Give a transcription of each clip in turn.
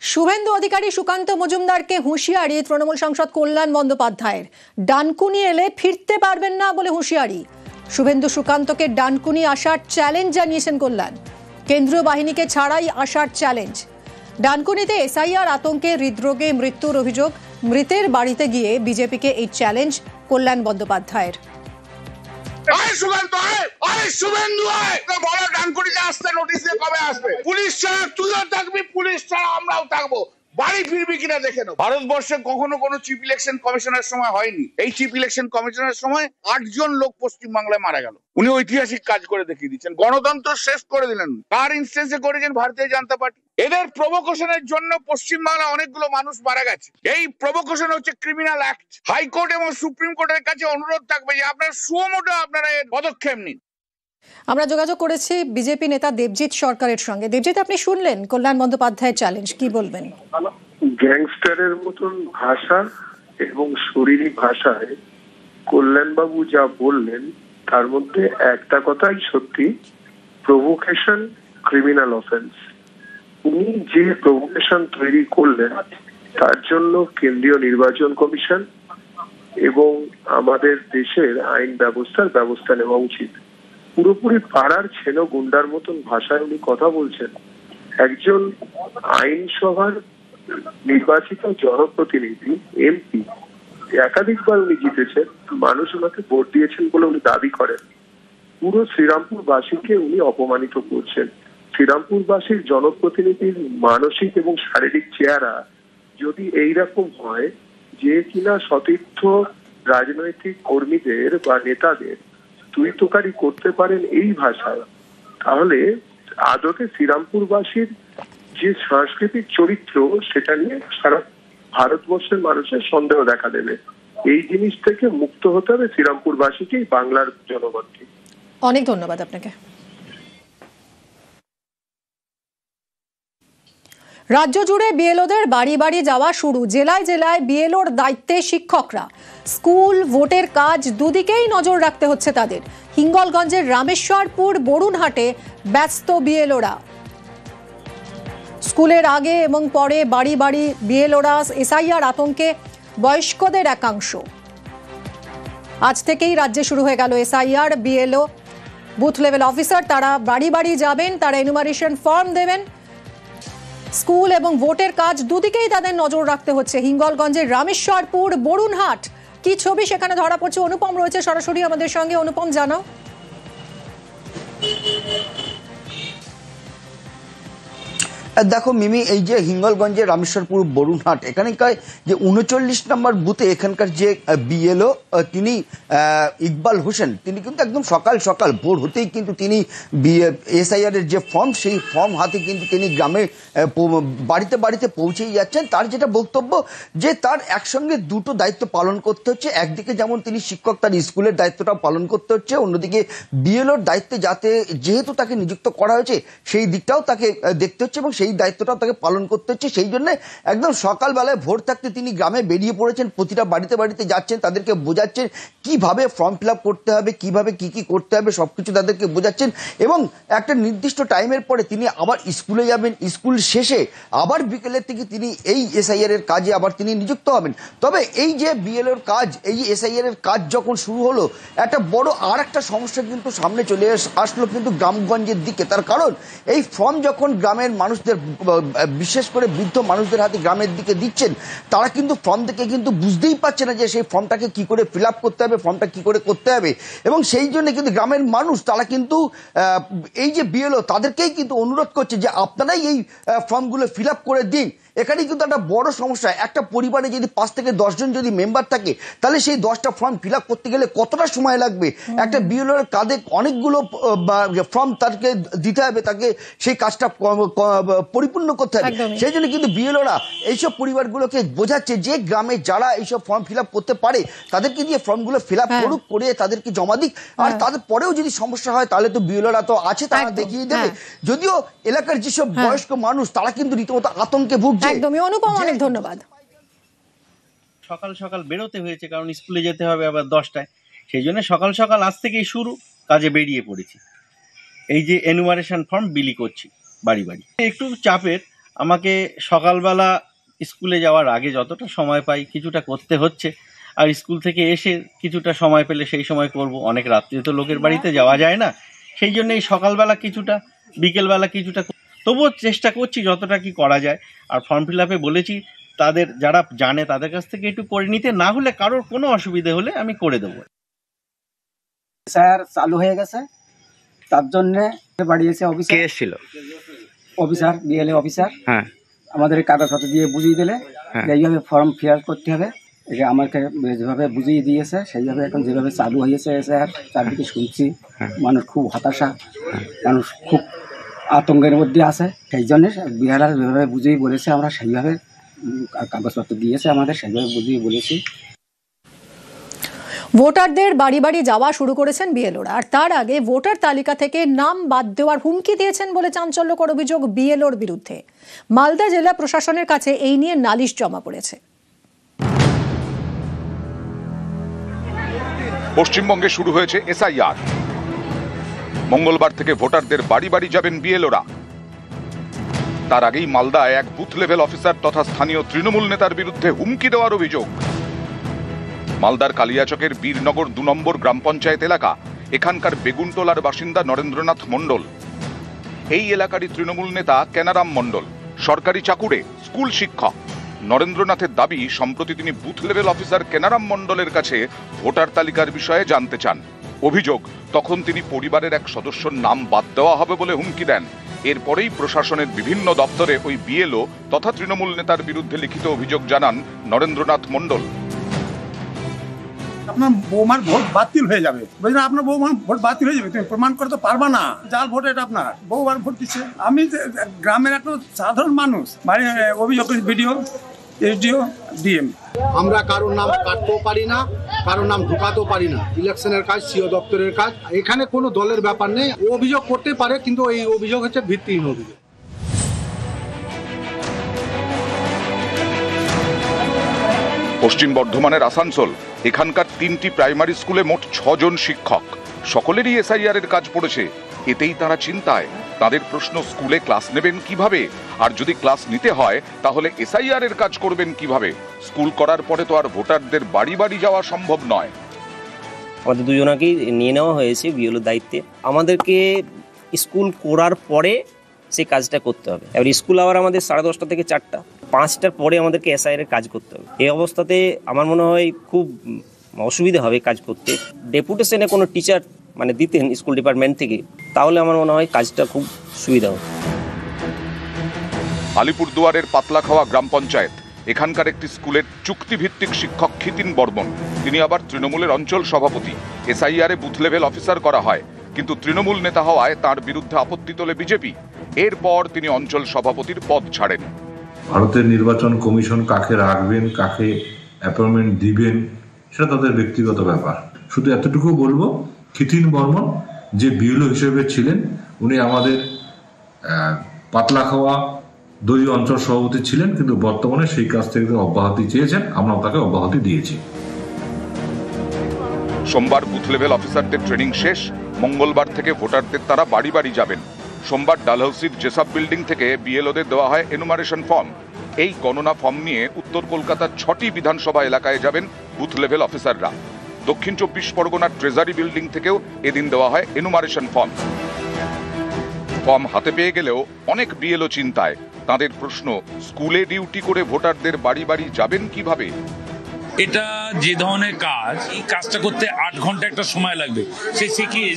শুভেন্দু অধিকারী সুকান্ত মজুমদারকে হুঁশিয়ারি তৃণমূল সাংসদ কল্যাণ বন্দ্যোপাধ্যায়ের। ডানকুনি এলে ফিরতে পারবেন না বলে হুঁশিয়ারি। শুভেন্দু সুকান্তকে ডানকুনি আসার চ্যালেঞ্জ জানিয়েছেন কল্যাণ। কেন্দ্রীয় বাহিনীকে ছাড়াই আসার চ্যালেঞ্জ। ডানকুনিতে এসআইআর আতঙ্কে হৃদরোগে মৃত্যুর অভিযোগ। মৃতের বাড়িতে গিয়ে বিজেপিকে এই চ্যালেঞ্জ কল্যাণ বন্দ্যোপাধ্যায়ের। পুলিশ ছাড়া তুইও থাকবি, পুলিশ ছাড়া আমরাও থাকবো। বাড়ি ফিরবি কিনা দেখে নাও। ভারতবর্ষে কখনো কোনো চিফ ইলেকশন কমিশনের সময় হয়নি। এই চিফ ইলেকশন কমিশনের সময় 8 জন লোক পশ্চিমবাংলায় মারা গেল। উনি ঐতিহাসিক কাজ করে দেখিয়ে দিচ্ছেন, গণতন্ত্র শেষ করে দিলেন। কার ইনস্টেন্সে করেছেন? ভারতীয় জনতা পার্টি। এদের প্রভোকেশনের জন্য পশ্চিমবাংলা অনেকগুলো মানুষ মারা গেছে। এই প্রভোকেশন হচ্ছে ক্রিমিনাল অ্যাক্ট। হাইকোর্ট এবং সুপ্রিম কোর্টের কাছে অনুরোধ থাকবে যে আপনারা সুমোটো আপনারা এর পদক্ষেপ নিন। আমরা যোগাযোগ করেছি বিজেপি নেতা দেবজিৎ সরকারের সঙ্গে। দেবজিৎ, আপনি শুনলেন কল্যাণ বন্দ্যোপাধ্যায়ের চ্যালেঞ্জ, কি বলবেন? গ্যাংস্টারের মতন ভাষা এবং শরীরী ভাষায় কল্যাণবাবু যা বললেন তার মধ্যে একটা কথাই সত্যি, প্রভোকেশন ক্রিমিনাল অফেন্স। উনি যে প্রভোকেশন তৈরি করলেন তার জন্য কেন্দ্রীয় নির্বাচন কমিশন এবং আমাদের দেশের আইন ব্যবস্থা নেওয়া উচিত। পুরোপুরি পাড়ার ছেলে গুন্ডার মতন ভাষায় উনি কথা বলছেন। একজন আইনসভার নির্বাচিত জনপ্রতিনিধি, এমপি, একাধিকবার উনি জিতেছেন, মানুষ ওনাকে ভোট দিয়েছেন বলে উনি দাবি করেন। পুরো শ্রীরামপুরবাসীকে উনি অপমানিত করছেন। শ্রীরামপুরবাসীর জনপ্রতিনিধির মানসিক এবং শারীরিক চেহারা যদি এইরকম হয় যে কিনা সতীর্থ রাজনৈতিক কর্মীদের বা নেতাদের তুই তোকারি করতে পারেন এই ভাষায়, তাহলে আদতে শ্রীরামপুরবাসীর যে সাংস্কৃতিক চরিত্র সেটা নিয়ে সারা ভারতবর্ষের মানুষের সন্দেহ দেখা দেবে। এই জিনিস থেকে মুক্ত হতে হবে শ্রীরামপুরবাসীকেই, বাংলার জনগণকে। অনেক ধন্যবাদ আপনাকে। রাজ্য জুড়ে বিএলওদের বাড়ি বাড়ি যাওয়া শুরু। জেলায় জেলায় বিএলওর দায়িত্বে শিক্ষকরা। স্কুল ভোটের কাজ দুদিকেই নজর রাখতে হচ্ছে তাদের। হিঙ্গলগঞ্জের রামেশ্বরপুর বরুণহাটে ব্যস্ত বিএলওরা। স্কুলের আগে এবং পরে বাড়ি বাড়ি বিএলওরা। এসআইআর আতঙ্কে বয়স্কদের একাংশ। আজ থেকেই রাজ্যে শুরু হয়ে গেল SIR. BLO booth level officer তারা বাড়ি বাড়ি যাবেন, তারা এনুমারেশন ফর্ম দেবেন। স্কুল এবং ভোটের কাজ দুদিকেই তাদের নজর রাখতে হচ্ছে। হিঙ্গলগঞ্জের রামেশ্বরপুর বরুণহাট, কি ছবি সেখানে ধরা পড়ছে? অনুপম রয়েছে সরাসরি আমাদের সঙ্গে। অনুপম, জানাও। দেখো মিমি, এই যে হিঙ্গলগঞ্জের রামেশ্বরপুর বরুণহাট, এখানকার যে 39 নম্বর বুথে এখানকার যে বিএলও তিনি ইকবাল হোসেন, তিনি কিন্তু একদম সকাল সকাল ভোর হতেই কিন্তু তিনি এসআইআর এর যে ফর্ম, সেই ফর্ম হাতে কিন্তু তিনি গ্রামে বাড়িতে বাড়িতে পৌঁছেই যাচ্ছেন। তার যেটা বক্তব্য যে তার একসঙ্গে দুটো দায়িত্ব পালন করতে হচ্ছে। একদিকে যেমন তিনি শিক্ষক, তার স্কুলের দায়িত্বটাও পালন করতে হচ্ছে, অন্যদিকে বিএলওর দায়িত্বে যাতে যেহেতু তাকে নিযুক্ত করা হয়েছে সেই দিকটাও তাকে দেখতে হচ্ছে এবং সেই দায়িত্বটাও তাকে পালন করতে হচ্ছে। সেই জন্য একদম সকালবেলায় ভোর থাকতে তিনি গ্রামে বেরিয়ে পড়েছেন, প্রতিটা বাড়িতে বাড়িতে যাচ্ছেন, তাদেরকে বোঝাচ্ছেন কিভাবে ফর্ম ফিল আপ করতে হবে, কিভাবে কি কি করতে হবে, সবকিছু তাদেরকে বোঝাচ্ছেন। এবং একটা নির্দিষ্ট টাইমের পরে তিনি আবার স্কুলে যাবেন, স্কুল শেষে আবার বিকেলের থেকে তিনি এই এসআইআর এর কাজে আবার তিনি নিযুক্ত হবেন। তবে এই যে বিএলওর কাজ, এই এসআইআর এর কাজ যখন শুরু হলো, একটা বড় আর একটা সমস্যা কিন্তু সামনে চলে আসলো কিন্তু গ্রামগঞ্জের দিকে। তার কারণ এই ফর্ম যখন গ্রামের মানুষদের, বিশেষ করে বৃদ্ধ মানুষদের হাতে গ্রামের দিকে দিচ্ছেন, তারা কিন্তু ফর্ম থেকে কিন্তু বুঝতেই পারছে না যে সেই ফর্মটাকে কি করে ফিল আপ করতে হবে, ফর্মটা কি করে করতে হবে। এবং সেই জন্য কিন্তু গ্রামের মানুষ তারা কিন্তু এই যে বিএলও তাদেরকেই কিন্তু অনুরোধ করছে যে আপনারাই এই ফর্মগুলো ফিল আপ করে দিন। এখানেই কিন্তু একটা বড় সমস্যা। একটা পরিবারে যদি 5 থেকে 10 জন যদি মেম্বার থাকে, তাহলে সেই 10টা ফর্ম ফিল আপ করতে গেলে কতটা সময় লাগবে? একটা বিএলওর কাঁধে অনেকগুলো ফর্ম তাকে দিতে হবে, তাকে সেই কাজটা পরিপূর্ণ করতে হবে। সেই জন্য কিন্তু বিএলওরা এইসব পরিবারগুলোকে বোঝাচ্ছে যে গ্রামে যারা এইসব ফর্ম ফিল আপ করতে পারে তাদেরকে দিয়ে ফর্মগুলো ফিল আপ করুক, করে তাদেরকে জমা দিক। আর তাদের পরেও যদি সমস্যা হয় তাহলে তো বিএলওরা তো আছে, তারা দেখিয়ে দেবে। যদিও এলাকার যেসব বয়স্ক মানুষ তারা কিন্তু রীতিমতো আতঙ্কে ভুগছে। একদমই অনুপম, অনেক ধন্যবাদ। সকাল সকাল বেরোতে হয়েছে, কারণ স্কুলে যেতে হবে আবার 10টায়। সেই জন্য সকাল সকাল আজ থেকেই শুরু, কাজে বেরিয়ে পড়েছি। এই যে এনুমারেশন ফর্ম বিলি করছি বাড়ি বাড়ি। একটু চাপের, আমাকে সকালবেলা স্কুলে যাওয়ার আগে যতটা সময় পাই কিছুটা করতে হচ্ছে, আর স্কুল থেকে এসে কিছুটা সময় পেলে সেই সময় করব। অনেক রাত্রে তো লোকের বাড়িতে যাওয়া যায় না, সেই জন্য এই সকালবেলা কিছুটা, বিকেলবেলা কিছুটা, তবুও চেষ্টা করছি যতটা কি করা যায়। আর ফর্ম ফিল আপে বলেছি তাদের যারা জানে তাদের কাছ থেকে একটু করে নিতে, না হলে কারোর কোনো অসুবিধে হলে আমি করে দেবো। স্যার চালু হয়ে গেছে, তার জন্য বাড়িয়েছে অফিসার। কে এসেছিল? Officer, BLA officer. হ্যাঁ, আমাদের কাগজপত্র দিয়ে বুঝিয়ে দিলে এইভাবে ফর্ম ফিল আপ করতে হবে। এটা আমাকে যেভাবে বুঝিয়ে দিয়েছে সেইভাবে এখন যেভাবে চালু হয়েছে স্যার, চারদিকে শুনছি মানুষ খুব হতাশা, মানুষ খুব আতঙ্কের মধ্যে আছে। সেই জন্য বিহার যেভাবে বুঝিয়ে বলেছে আমরা সেইভাবে কাগজপত্র দিয়েছে আমাদের, সেইভাবে বুঝিয়ে বলেছি। ভোটারদের বাড়ি বাড়ি যাওয়া শুরু করেছেন বিএলওরা, আর তার আগে ভোটার তালিকা থেকে নাম বাদ দেওয়ার হুমকি দিয়েছেন বলে চাঞ্চল্যকর অভিযোগ বিএলওর বিরুদ্ধে। মালদা জেলা প্রশাসনের কাছে এই নিয়ে নালিশ জমা পড়েছে। পশ্চিমবঙ্গে শুরু হয়েছে এসআইআর। মঙ্গলবার থেকে ভোটারদের বাড়ি বাড়ি যাবেন বিএলওরা। তার আগেই মালদায় এক বুথ লেভেল অফিসার তথা স্থানীয় তৃণমূল নেতার বিরুদ্ধে হুমকি দেওয়ার অভিযোগ। মালদার কালিয়াচকের বীরনগর 2 নম্বর গ্রাম পঞ্চায়েত এলাকা। এখানকার বেগুনটোলার বাসিন্দা নরেন্দ্রনাথ মণ্ডল। এই এলাকারই তৃণমূল নেতা কেনারাম মণ্ডল সরকারি চাকুরে স্কুল শিক্ষক। নরেন্দ্রনাথের দাবি, সম্প্রতি তিনি বুথ লেভেল অফিসার কেনারাম মণ্ডলের কাছে ভোটার তালিকার বিষয়ে জানতে চান। অভিযোগ, তখন তিনি পরিবারের এক সদস্যর নাম বাদ দেওয়া হবে বলে হুমকি দেন। এরপরেই প্রশাসনের বিভিন্ন দপ্তরে ওই বিএলও তথা তৃণমূল নেতার বিরুদ্ধে লিখিত অভিযোগ জানান নরেন্দ্রনাথ মণ্ডল। আপনার বৌমার ভোট বাতিল হয়ে যাবে, বুঝলেন? আপনার বৌমার ভোট বাতিল হয়ে যাবে, তুমি প্রমাণ করতে পারবা না। যার ভোট এটা আপনার বৌমার ভোট দিচ্ছে। আমি গ্রামের একটা সাধারণ মানুষ, বাড়ি অভিযোগ করেছি বিডিও, এসডিও, ডিএম। আমরা কারোর নাম কাটতেও পারি না, কারোর নাম ঢুকাতেও পারি না। ইলেকশনের কাজ সিও দপ্তরের কাজ, এখানে কোনো দলের ব্যাপার নেই। অভিযোগ করতে পারে, কিন্তু এই অভিযোগ হচ্ছে ভিত্তিহীন অভিযোগ। পশ্চিম বর্ধমানের আসানসোল। এখানকার 3টি প্রাইমারি স্কুলে মোট 6 জন শিক্ষক। সকলেরই এসআইআর এর কাজ পড়েছে। এতেই তারা চিন্তায়। তাদের প্রশ্ন, স্কুলে ক্লাস নেবেন কিভাবে? আর যদি ক্লাস নিতে হয় তাহলে এসআইআর এর কাজ করবেন কিভাবে? স্কুল করার পরে তো আর ভোটারদের বাড়ি বাড়ি যাওয়া সম্ভব নয়। আমাদের দুজনকেই নিয়ে নেওয়া হয়েছে বিএলওর দায়িত্বে। আমাদেরকে স্কুল করার পরে সেই কাজটা করতে হবে। এবার স্কুল আবার আমাদের 10:30 থেকে 4টা, 5টার পরে আমাদেরকে এসআইআর এর কাজ করতে হবে। এই অবস্থাতে আমার মনে হয় খুব অসুবিধা হবে কাজ করতে। ডেপুটেশনে কোনো টিচার মানে দিতেন স্কুল ডিপার্টমেন্ট থেকে, তাহলে আমার মনে হয় কাজটা খুব সুবিধা হবে। আলিপুরদুয়ারের পাতলাখাওয়া গ্রাম পঞ্চায়েত। এখানকার একটি স্কুলের চুক্তিভিত্তিক শিক্ষক খিতিন বর্মন। তিনি আবার তৃণমূলের অঞ্চল সভাপতি। এসআইআর এ বুথ লেভেল অফিসার করা হয়, কিন্তু তৃণমূল নেতা হওয়ায় তার বিরুদ্ধে আপত্তি তোলে বিজেপি। এরপর তিনি অঞ্চল সভাপতির পদ ছাড়েন। ভারতের নির্বাচন কমিশন কাকে রাখবেন, কাকে অ্যাপয়েন্টমেন্ট দিবেন, সেটা তাদের ব্যক্তিগত ব্যাপার। শুধু এতটুকু বলবো, খিতিন বর্মন যে বিএলও হিসেবে ছিলেন, উনি আমাদের পাতলাখাওয়া দলীয় অঞ্চল সভাপতি ছিলেন, কিন্তু বর্তমানে সেই কাজ থেকে অব্যাহতি চেয়েছেন, আমরা তাকে অব্যাহতি দিয়েছি। সোমবার বুথ লেভেল অফিসারদের ট্রেনিং শেষ। মঙ্গলবার থেকে ভোটারদের তারা বাড়ি বাড়ি যাবেন। সোমবার ডালহাউসির জেসাব বিল্ডিং থেকে বিএলওদের দেওয়া হয় এনুমারেশন ফর্ম। এই গণনা ফর্ম নিয়ে উত্তর কলকাতার 6টি বিধানসভা এলাকায় যাবেন বুথ লেভেল অফিসাররা। দক্ষিণ 24 পরগনার ট্রেজারি বিল্ডিং থেকেও এদিন দেওয়া হয় এনুমারেশন ফর্ম। ফর্ম হাতে পেয়ে গেলেও অনেক বিএলও চিন্তায়। তাদের প্রশ্ন, স্কুলে ডিউটি করে ভোটারদের বাড়ি বাড়ি যাবেন কিভাবে? এটা যে ধরনের কাজ, এই কাজটা করতে 8 ঘন্টা একটা সময় লাগবে।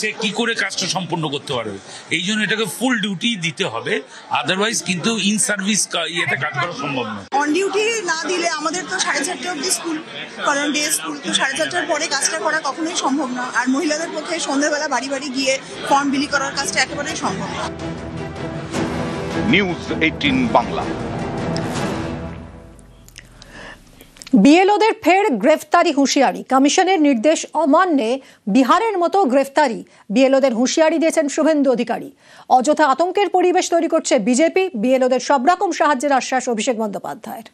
সে কি করে কাজটা সম্পন্ন করতে পারবে? এই জন্য এটাকে ফুল ডিউটি দিতে হবে, আদারওয়াইজ কিন্তু ইন সার্ভিস ইয়েতে কাজ করা সম্ভব নয়। অন ডিউটি না দিলে আমাদের তো 4:30 অবধি স্কুল, কারণ ডে স্কুল, তো 4:30টার পরে কাজটা করা কখনোই সম্ভব না। আর মহিলাদের পক্ষে সন্ধ্যাবেলা বাড়ি বাড়ি গিয়ে ফর্ম বিলি করার কাজটা একেবারেই সম্ভব না। নিউজ 18 বাংলা। বিএলওদের ফের গ্রেফতারি হুঁশিয়ারি। কমিশনের নির্দেশ অমান্যে বিহারের মতো গ্রেফতারি। বিএলওদের হুঁশিয়ারি দিয়েছেন শুভেন্দু অধিকারী। অযথা আতঙ্কের পরিবেশ তৈরি করছে বিজেপি। বিএলওদের সব রকম সাহায্যের আশ্বাস অভিষেক বন্দ্যোপাধ্যায়ের।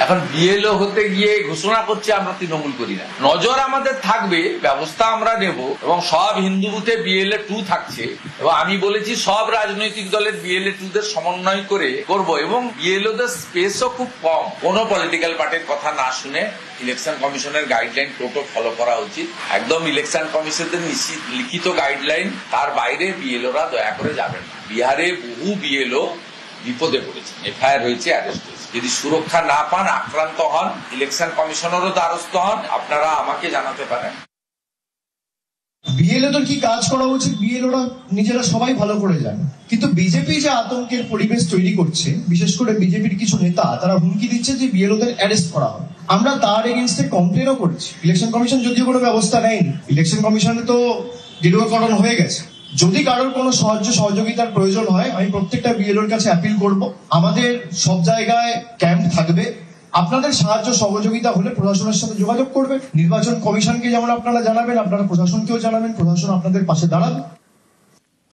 এখন বিএলও হতে গিয়ে ঘোষণা করছে আমরা তৃণমূল করি না। নজর আমাদের থাকবে, ব্যবস্থা আমরা নেব এবং সব হিন্দু বুথে বিএলএ 2 থাকছে এবং আমি বলেছি সব রাজনৈতিক দলের বিএলএ 2দের সমন্বয় করে করব এবং বিএলওদের স্পেসও খুব কম। কোনো পলিটিক্যাল পার্টির কথা না শুনে ইলেকশন কমিশনের গাইডলাইন টোটো ফলো করা উচিত। একদম ইলেকশন কমিশনের লিখিত গাইডলাইন, তার বাইরে বিএলওরা দয়া করে যাবেন না। বিহারে বহু বিএলও বিপদে পড়েছে, এফআইআর হয়েছে, অ্যারেস্ট হয়েছে। যদি সুরক্ষা না পান, আক্রান্ত হন, ইলেকশন কমিশনেরও দ্বারস্থ হন, আপনারা আমাকে জানাতে পারেন। বিএলওদের কি কাজ করা উচিত বিএলওরা নিজেরা সবাই ভালো করে জানে, কিন্তু বিজেপি যে আতঙ্কের পরিবেশ তৈরি করছে, বিশেষ করে বিজেপির কিছু নেতা তারা হুমকি দিচ্ছে যে বিএলওদের অ্যারেস্ট করা হবে। আমরা তার এগেইনস্টে কমপ্লেনও করেছি। ইলেকশন কমিশন যদিও কোনো ব্যবস্থা নেয়নি, ইলেকশন কমিশনে তো দৃঢ়করণ হয়ে গেছে। যদি কারোর কোনো সাহায্য সহযোগিতার প্রয়োজন হয়, আমি প্রত্যেকটা বিএলওর কাছে অ্যাপিল করব, আমাদের সব জায়গায় ক্যাম্প থাকবে। আপনাদের সাহায্য সহযোগিতা হলে প্রশাসনের সাথে যোগাযোগ করবে। নির্বাচন কমিশনকে যেমন আপনারা জানাবেন, আপনারা প্রশাসনকেও জানাবেন, প্রশাসন আপনাদের পাশে দাঁড়াবে।